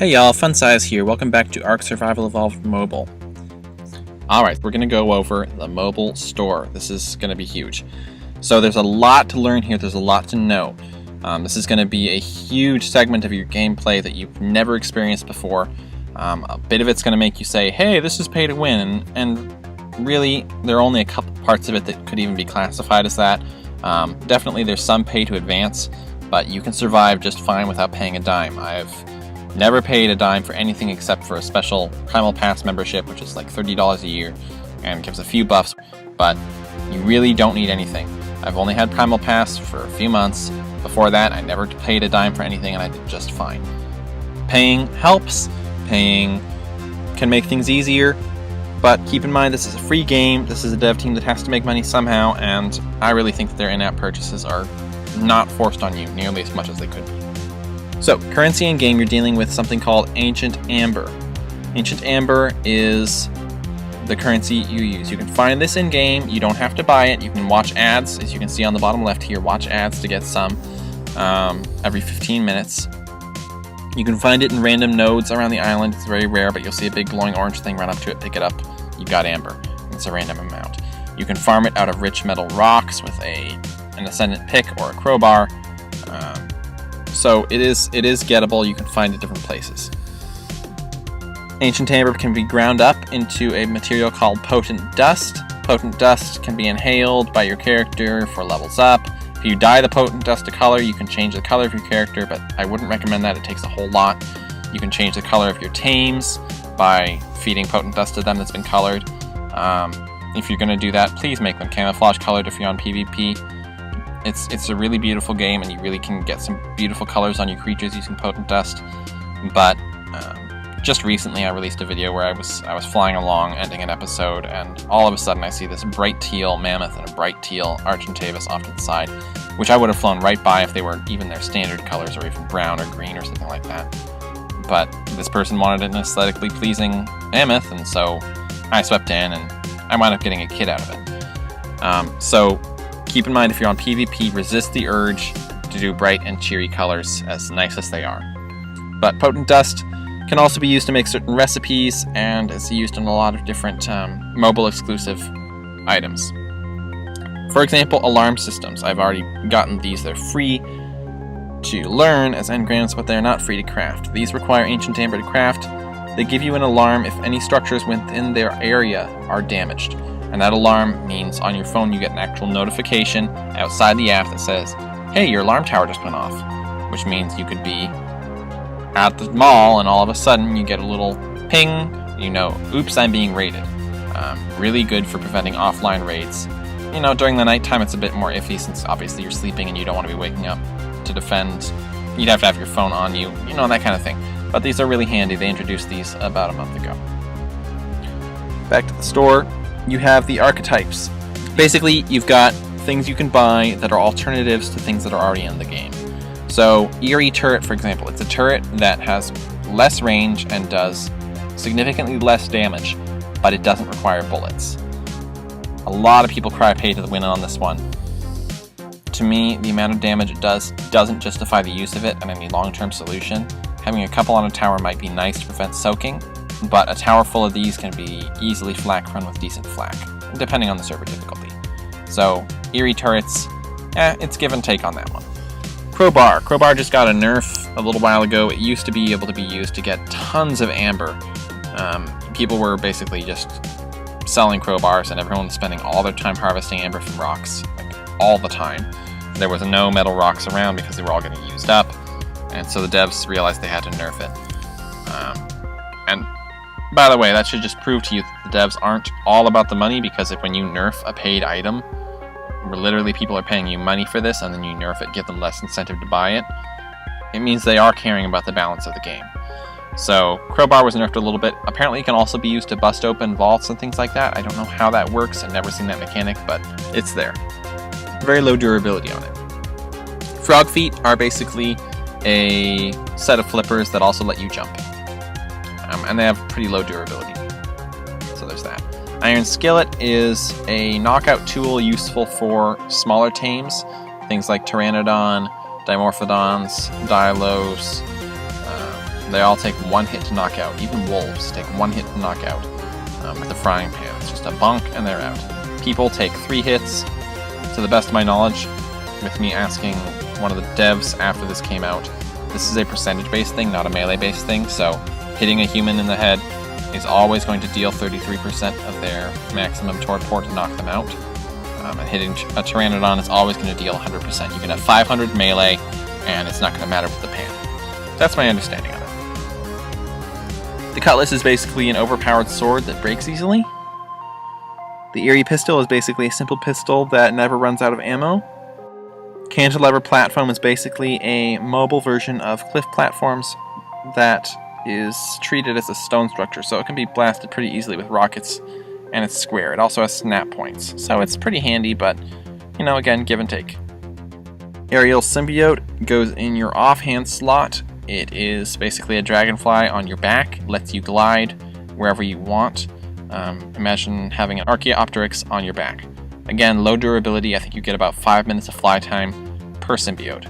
Hey y'all, Fun Size here. Welcome back to ARK Survival Evolved Mobile. Alright, we're going to go over the mobile store. This is going to be huge. So there's a lot to learn here, there's a lot to know. This is going to be a huge segment of your gameplay that you've never experienced before. A bit of it's going to make you say, hey, this is pay to win, and really, there are only a couple parts of it that could even be classified as that. Definitely there's some pay to advance, but you can survive just fine without paying a dime. I've never paid a dime for anything except for a special Primal Pass membership, which is like $30 a year and gives a few buffs, but you really don't need anything. I've only had Primal Pass for a few months. Before that, I never paid a dime for anything and I did just fine. Paying helps. Paying can make things easier, but keep in mind this is a free game, this is a dev team that has to make money somehow, and I really think that their in-app purchases are not forced on you nearly as much as they could be. So, currency in game, you're dealing with something called Ancient Amber. Ancient Amber is the currency you use. You can find this in game, you don't have to buy it, you can watch ads, as you can see on the bottom left here, watch ads to get some every 15 minutes. You can find it in random nodes around the island, it's very rare, but you'll see a big glowing orange thing, run up to it, pick it up, you've got Amber. It's a random amount. You can farm it out of rich metal rocks with an ascendant pick or a crowbar. So it is gettable, you can find it different places. Ancient Amber can be ground up into a material called Potent Dust. Potent Dust can be inhaled by your character for levels up. If you dye the Potent Dust to color, you can change the color of your character, but I wouldn't recommend that, it takes a whole lot. You can change the color of your tames by feeding Potent Dust to them that's been colored. If you're going to do that, please make them camouflage colored if you're on PvP. It's a really beautiful game, and you really can get some beautiful colors on your creatures using Potent Dust. But just recently, I released a video where I was flying along, ending an episode, and all of a sudden I see this bright teal mammoth and a bright teal Argentavis off to the side, which I would have flown right by if they were even their standard colors, or even brown or green or something like that. But this person wanted an aesthetically pleasing mammoth, and so I swept in, and I wound up getting a kit out of it. So keep in mind, if you're on PvP, resist the urge to do bright and cheery colors, as nice as they are. But Potent Dust can also be used to make certain recipes, and is used in a lot of different mobile exclusive items. For example, alarm systems. I've already gotten these. They're free to learn as engrams, but they're not free to craft. These require Ancient Amber to craft. They give you an alarm if any structures within their area are damaged. And that alarm means on your phone you get an actual notification outside the app that says, hey, your alarm tower just went off. Which means you could be at the mall and all of a sudden you get a little ping, you know, oops, I'm being raided. Really good for preventing offline raids. You know, during the nighttime it's a bit more iffy since obviously you're sleeping and you don't want to be waking up to defend. You'd have to have your phone on you, you know, that kind of thing. But these are really handy. They introduced these about a month ago. Back to the store. You have the archetypes. Basically, you've got things you can buy that are alternatives to things that are already in the game. So, Eerie Turret, for example, it's a turret that has less range and does significantly less damage, but it doesn't require bullets. A lot of people cry pay to the win on this one. To me, the amount of damage it does doesn't justify the use of it in any long-term solution. Having a couple on a tower might be nice to prevent soaking, but a tower full of these can be easily flak run with decent flak, depending on the server difficulty. So, Eerie Turrets, it's give and take on that one. Crowbar. Crowbar just got a nerf a little while ago. It used to be able to be used to get tons of amber. People were basically just selling crowbars, and everyone was spending all their time harvesting amber from rocks, like all the time. There was no metal rocks around because they were all getting used up, and so the devs realized they had to nerf it. And by the way, that should just prove to you that the devs aren't all about the money, because if when you nerf a paid item, where literally people are paying you money for this, and then you nerf it, give them less incentive to buy it, it means they are caring about the balance of the game. So, Crowbar was nerfed a little bit. Apparently it can also be used to bust open vaults and things like that. I don't know how that works, I've never seen that mechanic, but it's there. Very low durability on it. Frog Feet are basically a set of flippers that also let you jump. And they have pretty low durability. So there's that. Iron Skillet is a knockout tool useful for smaller tames. Things like Pteranodon, Dimorphodons, Dialos, They all take one hit to knock out. Even wolves take one hit to knock out with a frying pan. It's just a bonk and they're out. People take 3 hits, to the best of my knowledge, with me asking one of the devs after this came out. This is a percentage-based thing, not a melee-based thing, so hitting a human in the head is always going to deal 33% of their maximum torpor to knock them out. And hitting a Pteranodon is always going to deal 100%. You can have 500 melee, and it's not going to matter with the pan. That's my understanding of it. The Cutlass is basically an overpowered sword that breaks easily. The Eerie Pistol is basically a simple pistol that never runs out of ammo. Cantilever Platform is basically a mobile version of cliff platforms that is treated as a stone structure, so it can be blasted pretty easily with rockets, and it's square. It also has snap points, so it's pretty handy, but, you know, again, give and take. Aerial Symbiote goes in your offhand slot. It is basically a dragonfly on your back, lets you glide wherever you want. Imagine having an Archaeopteryx on your back. Again, low durability. I think you get about 5 minutes of fly time per symbiote.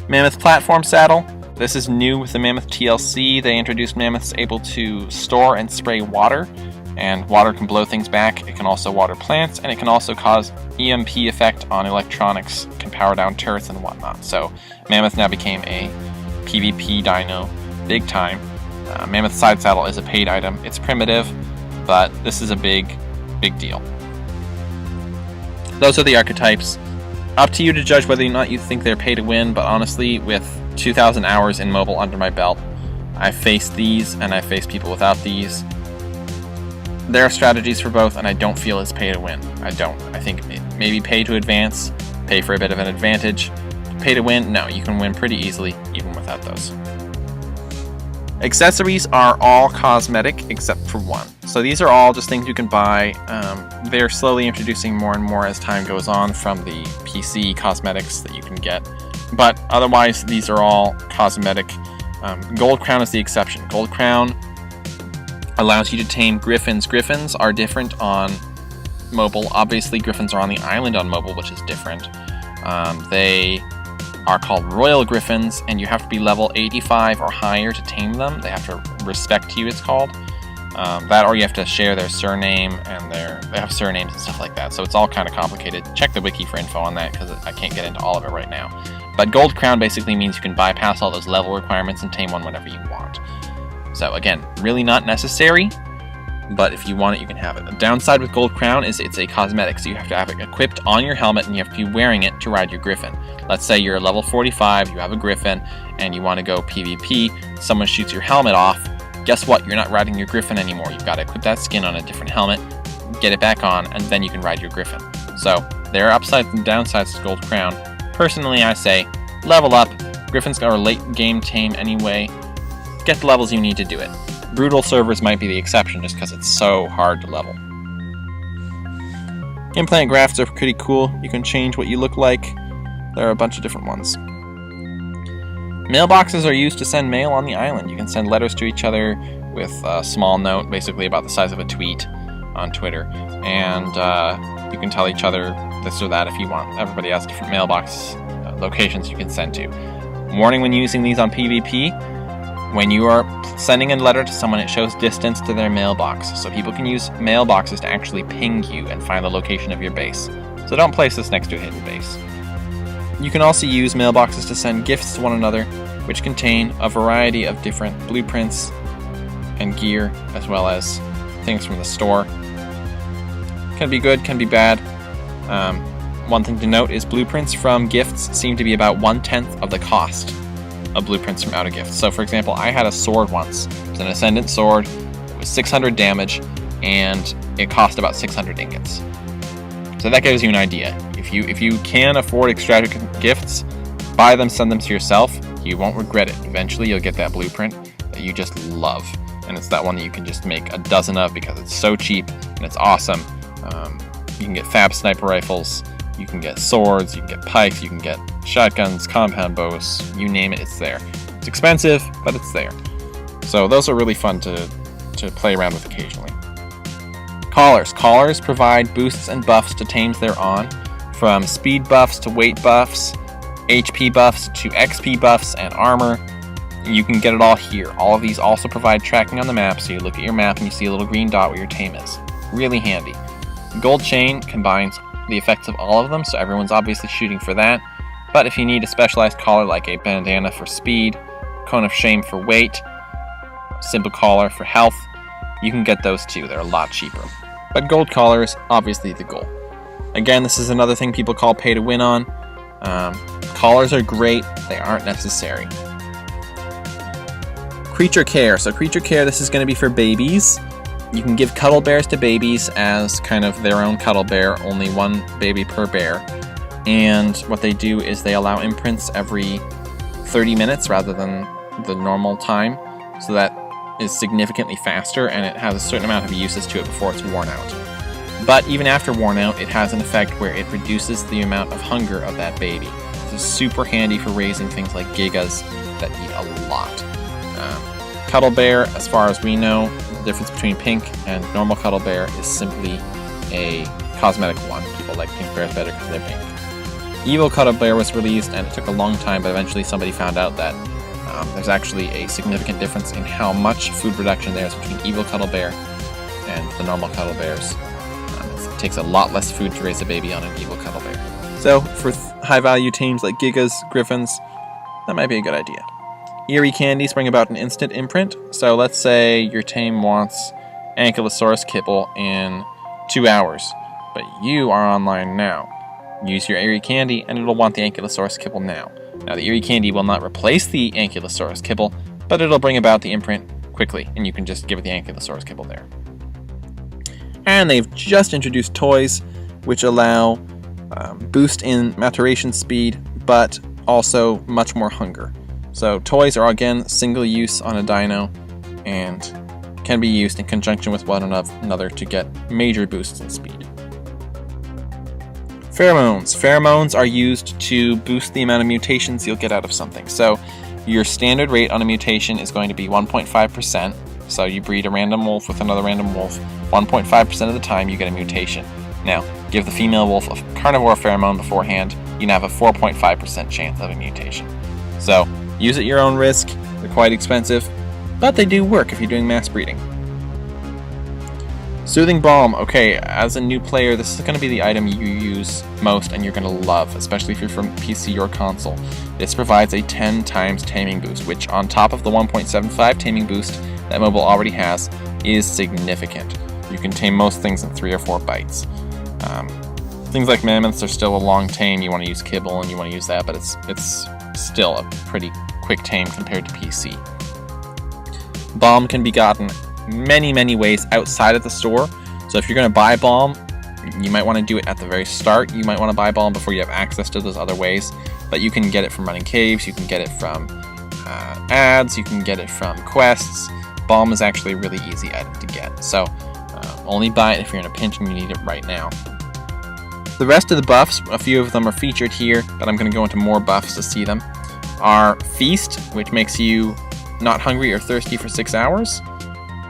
Mammoth Platform Saddle. This is new with the Mammoth TLC. They introduced Mammoths able to store and spray water, and water can blow things back. It can also water plants, and it can also cause EMP effect on electronics, can power down turrets and whatnot. So Mammoth now became a PvP dino big time. Mammoth Side Saddle is a paid item. It's primitive, but this is a big deal. Those are the archetypes. Up to you to judge whether or not you think they're pay to win, but honestly, with 2,000 hours in mobile under my belt, I've faced these and I've faced people without these. There are strategies for both, and I don't feel it's pay to win. I don't. I think maybe pay to advance, pay for a bit of an advantage. Pay to win, no, you can win pretty easily even without those. Accessories are all cosmetic except for one. So these are all just things you can buy. They're slowly introducing more and more as time goes on from the PC cosmetics that you can get. But otherwise, these are all cosmetic. Gold Crown is the exception. Gold Crown allows you to tame griffins. Griffins are different on mobile. Obviously, griffins are on the island on mobile, which is different. They are called Royal Griffins, and you have to be level 85 or higher to tame them. They have to respect you, it's called. That, or you have to share their surname, and they have surnames and stuff like that, so it's all kind of complicated. Check the wiki for info on that, because I can't get into all of it right now. But Gold Crown basically means you can bypass all those level requirements and tame one whenever you want. So again, really not necessary, but if you want it, you can have it. The downside with Gold Crown is it's a cosmetic, so you have to have it equipped on your helmet, and you have to be wearing it to ride your Griffin. Let's say you're level 45, you have a Griffin, and you want to go PvP, someone shoots your helmet off. Guess what? You're not riding your Griffin anymore. You've got to equip that skin on a different helmet, get it back on, and then you can ride your Griffin. So there are upsides and downsides to Gold Crown. Personally, I say level up. Griffins are late game tame anyway. Get the levels you need to do it. Brutal servers might be the exception just because it's so hard to level. Implant grafts are pretty cool. You can change what you look like. There are a bunch of different ones. Mailboxes are used to send mail on the island. You can send letters to each other with a small note, basically about the size of a tweet on Twitter. And you can tell each other this or that if you want. Everybody has different mailbox locations you can send to. Warning when using these on PvP. When you are sending a letter to someone, it shows distance to their mailbox. So people can use mailboxes to actually ping you and find the location of your base. So don't place this next to a hidden base. You can also use mailboxes to send gifts to one another, which contain a variety of different blueprints and gear, as well as things from the store. Can be good, can be bad. One thing to note is blueprints from gifts seem to be about 1/10 of the cost of blueprints from outer gifts. So for example, I had a sword once. It was an Ascendant sword. It was 600 damage, and it cost about 600 ingots. So that gives you an idea. If you can afford extravagant gifts, buy them, send them to yourself. You won't regret it. Eventually you'll get that blueprint that you just love. And it's that one that you can just make a dozen of because it's so cheap and it's awesome. You can get fab sniper rifles, you can get swords, you can get pikes, you can get shotguns, compound bows, you name it, it's there. It's expensive, but it's there. So those are really fun to play around with occasionally. Collars. Collars provide boosts and buffs to tames they're on, from speed buffs to weight buffs, HP buffs to XP buffs and armor. You can get it all here. All of these also provide tracking on the map, so you look at your map and you see a little green dot where your tame is. Really handy. Gold chain combines the effects of all of them, so everyone's obviously shooting for that. But if you need a specialized collar like a bandana for speed, cone of shame for weight, simple collar for health, you can get those too. They're a lot cheaper. But gold collar is obviously the goal. Again, this is another thing people call pay to win on. Collars are great, they aren't necessary. Creature care. So creature care, this is going to be for babies. You can give cuddle bears to babies as kind of their own cuddle bear, only one baby per bear. And what they do is they allow imprints every 30 minutes rather than the normal time. So that is significantly faster, and it has a certain amount of uses to it before it's worn out. But even after worn out, it has an effect where it reduces the amount of hunger of that baby. This is super handy for raising things like gigas that eat a lot. Cuddle bear, as far as we know, the difference between pink and normal cuddle bear is simply a cosmetic one. People like pink bears better because they're pink. Evil cuddle bear was released, and it took a long time, but eventually somebody found out that there's actually a significant difference in how much food reduction there is between evil cuddle bear and the normal cuddle bears. It takes a lot less food to raise a baby on an evil cuddle bear. So for high value teams like gigas, griffins, that might be a good idea. Eerie candies bring about an instant imprint. So let's say your tame wants Ankylosaurus kibble in 2 hours, but you are online now. Use your Eerie candy and it'll want the Ankylosaurus kibble now. Now the Eerie candy will not replace the Ankylosaurus kibble, but it'll bring about the imprint quickly, and you can just give it the Ankylosaurus kibble there. And they've just introduced toys, which allow boost in maturation speed, but also much more hunger. So toys are again single use on a dino, and can be used in conjunction with one another to get major boosts in speed. Pheromones. Pheromones are used to boost the amount of mutations you'll get out of something. So your standard rate on a mutation is going to be 1.5%. So you breed a random wolf with another random wolf. 1.5% of the time you get a mutation. Now, give the female wolf a carnivore pheromone beforehand, you now have a 4.5% chance of a mutation. So use at your own risk. They're quite expensive, but they do work if you're doing mass breeding. Soothing Balm. Okay, as a new player, this is going to be the item you use most and you're going to love, especially if you're from PC or console. This provides a 10 times taming boost, which on top of the 1.75 taming boost that mobile already has, is significant. You can tame most things in 3 or 4 bites. Things like mammoths are still a long tame. You want to use kibble and you want to use that, but it's still a pretty quick tame compared to PC. Balm can be gotten many ways outside of the store. So if you're going to buy Balm, you might want to do it at the very start. You might want to buy Balm before you have access to those other ways, but you can get it from running caves, you can get it from ads, you can get it from quests. Balm is actually a really easy item to get, so only buy it if you're in a pinch and you need it right now. The rest of the buffs, a few of them are featured here, but I'm going to go into more buffs to see them, are Feast, which makes you not hungry or thirsty for 6 hours.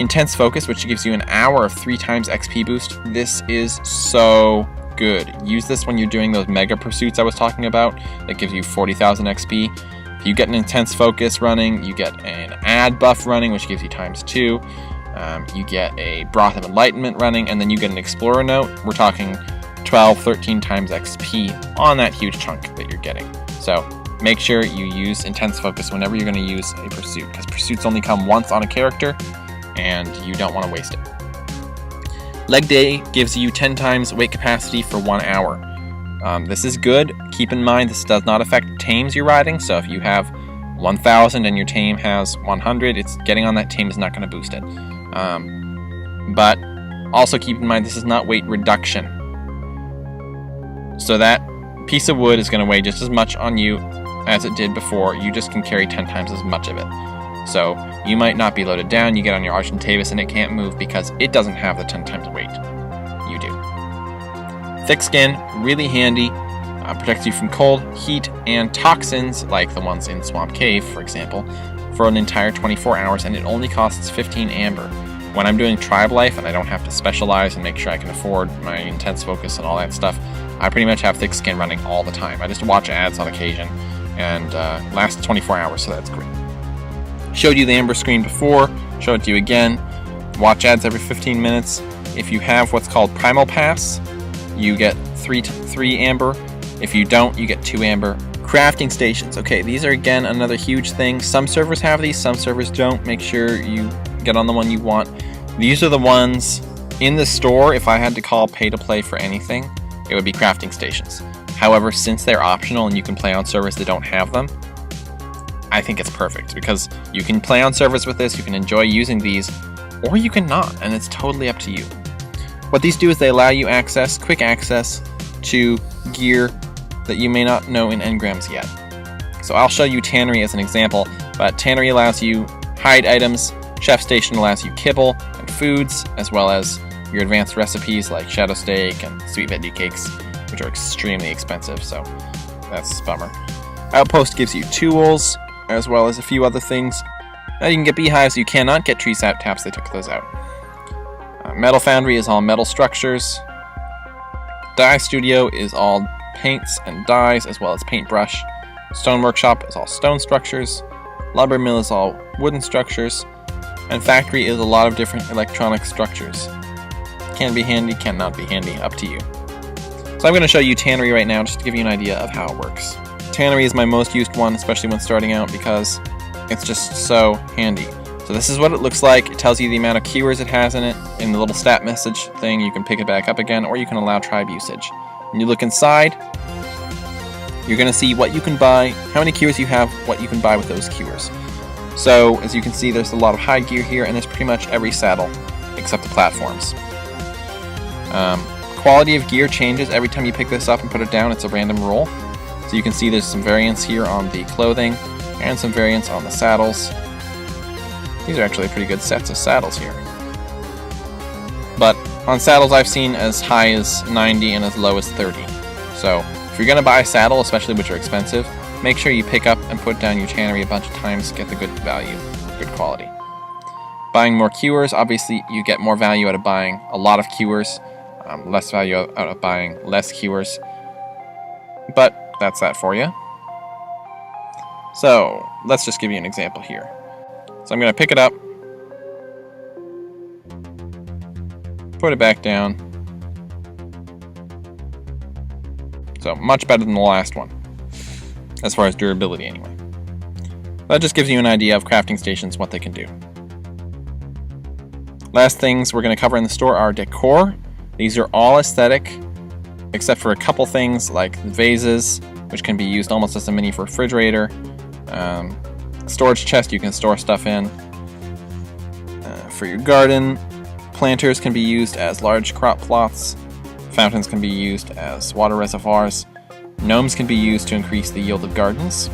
Intense Focus, which gives you an hour of 3 times XP boost. This is so good. Use this when you're doing those mega pursuits I was talking about. That gives you 40,000 XP. If you get an Intense Focus running, you get an ad buff running, which gives you ×2. You get a Broth of Enlightenment running, and then you get an Explorer Note. We're talking 12, 13 times XP on that huge chunk that you're getting. So make sure you use Intense Focus whenever you're going to use a pursuit, because pursuits only come once on a character, and you don't want to waste it. Leg Day gives you 10 times weight capacity for 1 hour. This is good. Keep in mind this does not affect tames you're riding, so if you have 1,000 and your tame has 100, it's getting on that tame is not going to boost it. But also keep in mind this is not weight reduction. So that piece of wood is going to weigh just as much on you as it did before. You just can carry 10 times as much of it. So you might not be loaded down, you get on your Argentavis and it can't move because it doesn't have the 10 times weight. You do. Thick Skin, really handy. Protects you from cold, heat, and toxins like the ones in Swamp Cave, for example, for an entire 24 hours, and it only costs 15 amber. When I'm doing tribe life and I don't have to specialize and make sure I can afford my Intense Focus and all that stuff, I pretty much have Thick Skin running all the time. I just watch ads on occasion, and lasts 24 hours, so that's great. Showed you the amber screen before, show it to you again. Watch ads every 15 minutes. If you have what's called Primal Pass, you get 3 amber. If you don't, you get 2 amber. Crafting stations. Okay, these are again another huge thing. Some servers have these, some servers don't. Make sure you get on the one you want. These are the ones in the store. If I had to call pay to play for anything, it would be crafting stations. However, since they're optional and you can play on servers that don't have them, I think it's perfect because you can play on servers with this, you can enjoy using these, or you can not, and it's totally up to you. What these do is they allow you quick access to gear that you may not know in engrams yet. So I'll show you Tannery as an example, but Tannery allows you hide items, Chef Station allows you kibble and foods, as well as your advanced recipes like shadow steak and sweet veggie cakes, which are extremely expensive, so that's a bummer. Outpost gives you tools, as well as a few other things. Now you can get beehives, you cannot get tree sap taps, they took those out. Metal Foundry is all metal structures. Dye Studio is all paints and dyes, as well as paintbrush. Stone Workshop is all stone structures. Lumber Mill is all wooden structures. And Factory is a lot of different electronic structures. Can be handy, cannot be handy, up to you. So I'm going to show you Tannery right now, just to give you an idea of how it works. Tannery is my most used one, especially when starting out, because it's just so handy. So this is what it looks like. It tells you the amount of keywords it has in it. In the little stat message thing, you can pick it back up again, or you can allow tribe usage. When you look inside, you're going to see what you can buy, how many keywords you have, what you can buy with those keywords. So, as you can see, there's a lot of hide gear here, and there's pretty much every saddle, except the platforms. Quality of gear changes every time you pick this up and put it down. It's a random roll. So you can see there's some variants here on the clothing, and some variants on the saddles. These are actually pretty good sets of saddles here. But on saddles I've seen as high as 90 and as low as 30. So if you're going to buy a saddle, especially which are expensive, make sure you pick up and put down your Tannery a bunch of times to get the good value, good quality. Buying more keywords, obviously you get more value out of buying a lot of keywords, less value out of buying less keywords. But that's that for you. So let's just give you an example here. So I'm going to pick it up, put it back down. So much better than the last one, as far as durability anyway. That just gives you an idea of crafting stations, what they can do. Last things we're going to cover in the store are decor. These are all aesthetic, except for a couple things like vases, which can be used almost as a mini refrigerator. Storage chest you can store stuff in. For your garden, planters can be used as large crop plots. Fountains can be used as water reservoirs. Gnomes can be used to increase the yield of gardens.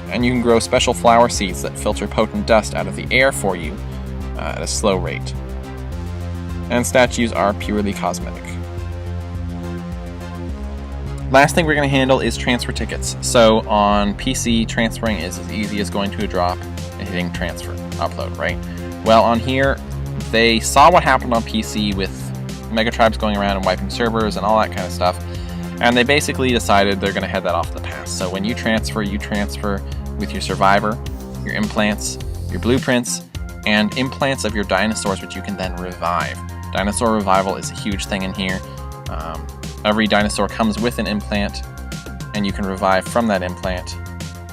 And you can grow special flower seeds that filter potent dust out of the air for you at a slow rate. And statues are purely cosmetic. Last thing we're going to handle is transfer tickets. So on PC, transferring is as easy as going to a drop and hitting transfer, upload, right? Well, on here, they saw what happened on PC with mega tribes going around and wiping servers and all that kind of stuff, and they basically decided they're going to head that off the past. So when you transfer with your survivor, your implants, your blueprints, and implants of your dinosaurs, which you can then revive. Dinosaur revival is a huge thing in here. Every dinosaur comes with an implant, and you can revive from that implant.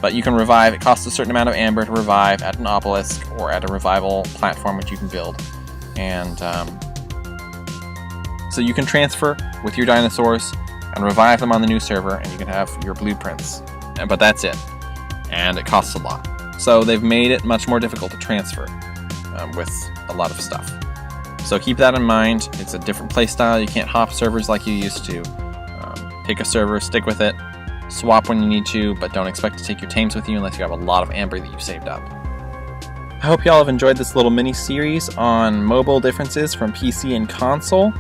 But you can revive, it costs a certain amount of amber to revive at an obelisk or at a revival platform which you can build. And so you can transfer with your dinosaurs and revive them on the new server, and you can have your blueprints. But that's it. And it costs a lot. So they've made it much more difficult to transfer with a lot of stuff. So keep that in mind. It's a different playstyle. You can't hop servers like you used to. Pick a server, stick with it, swap when you need to, but don't expect to take your tames with you unless you have a lot of amber that you've saved up. I hope y'all have enjoyed this little mini-series on mobile differences from PC and console.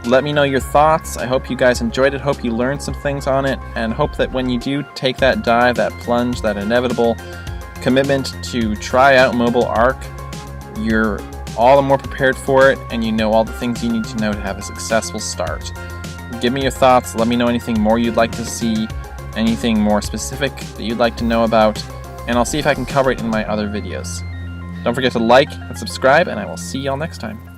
Let me know your thoughts. I hope you guys enjoyed it, hope you learned some things on it, and hope that when you do take that dive, that plunge, that inevitable commitment to try out mobile ARK, you're all the more prepared for it, and you know all the things you need to know to have a successful start. Give me your thoughts, let me know anything more you'd like to see, anything more specific that you'd like to know about, and I'll see if I can cover it in my other videos. Don't forget to like and subscribe, and I will see y'all next time.